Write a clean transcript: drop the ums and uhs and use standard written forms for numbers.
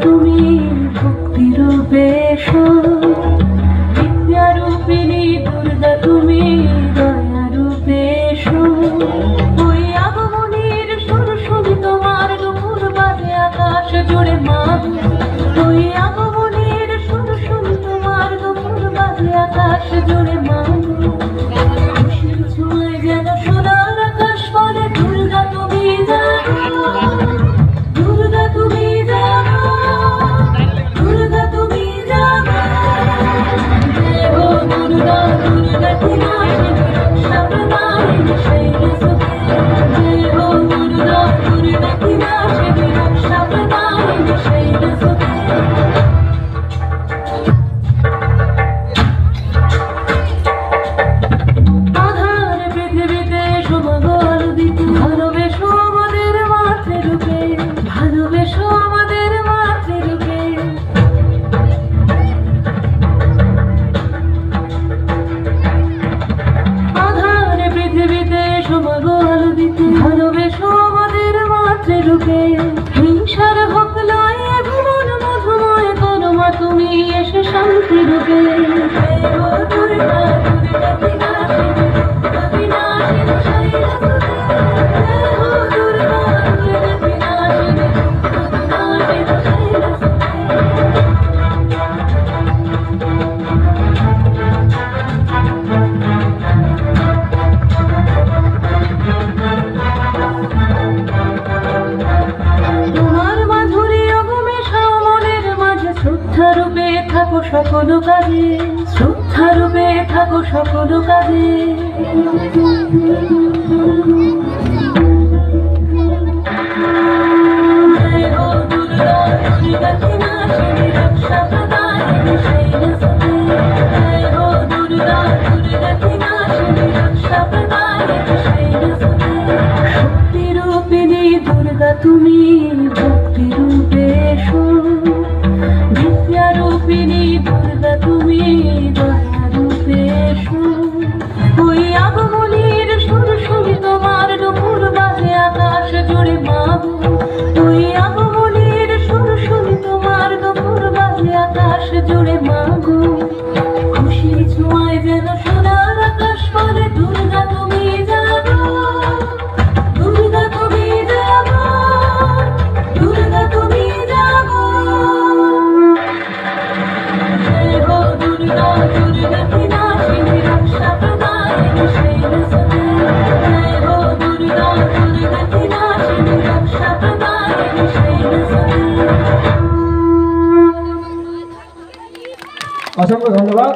তুমি ভক্তিরূপে এসো, বিদ্যারূপিণী দুর্গা তুমি দয়ারূপে এসো। ওই আগমনীর সুর শুনি তোমার দুপুর বাজে আকাশ জুড়ে মা। ওই আগমনীর সুর শুনি তোমার দুপুর বাজে আকাশ জুড়ে মা। খুশির ছোঁয়ায় যেন সোনার আকাশ বলে দুর্গা তুমি জানো, দুর্গা তুমি জানো, দুর্গা তুমি জানো। জয় হো দুর্গা, দুর্গা কি নাশিনী রক্ষা প্রদায়িনী শৈলসুতে। জয় হো দুর্গা, দুর্গা কি নাশিনী রক্ষা প্রদায়িনী শৈলসুতে। আধার পৃথিবীতে শুভগল দিতে ভালোবেসো আমাদের মাতৃরূপে, ভালোবেসো আমাদের মাতৃরূপে। আধার পৃথিবীতে শুভগল দিতে ভালোবেসো আমাদের মাতৃরূপে। হিংসার হোক লয় এ ভুবন মধুময় করো মা তুমি এসে শান্তিরূপে। জয় হো দুর্গা, দুর্গা কি নাশিনী রক্ষা বিনাশিনী শৈলসুতে। জয় হো দুর্গা, দুর্গা কি নাশিনী রক্ষা বিনাশিনী শৈলসুতে। তোমার মাধুরী অগমেশাও মনের মাঝে শ্রদ্ধারূপে থাকো সকল কাজে, শ্রদ্ধারূপে থাকো সকল কাজে। জয় হো দুর্গা, দুর্গা কি নাশিনী রক্ষা প্রদায়িনী শৈলসুতে। জয় হো দুর্গা, দুর্গা কি নাশিনী রক্ষা প্রদায়িনী শৈলসুতে। শক্তিরূপিণী দুর্গা তুমি ভক্তিরূপে এসো, বিদ্যারূপিণী দুর্গা তুমি দয়ারূপে এসো। ওই আগমনীর সুর শুনি তোমার দুপুর বাজে আকাশ জুড়ে মা। ওই আগমনীর সুর শুনি তোমার দুপুর বাজে আকাশ জুড়ে মা গো। খুশির ছোঁয়ায় যেন সোনার আকাশ বলে দুর্গা তুমি জানো, দুর্গা তুমি জানো, দুর্গা তুমি জানো। জয় হো দুর্গা, দুর্গা কি নাশিনী রক্ষা প্রদায়িনী শৈলসুতে। জয় হো দুর্গা, দুর্গা কি নাশিনী রক্ষা প্রদায়িনী শৈলসুতে। অসংখ্য ধন্যবাদ।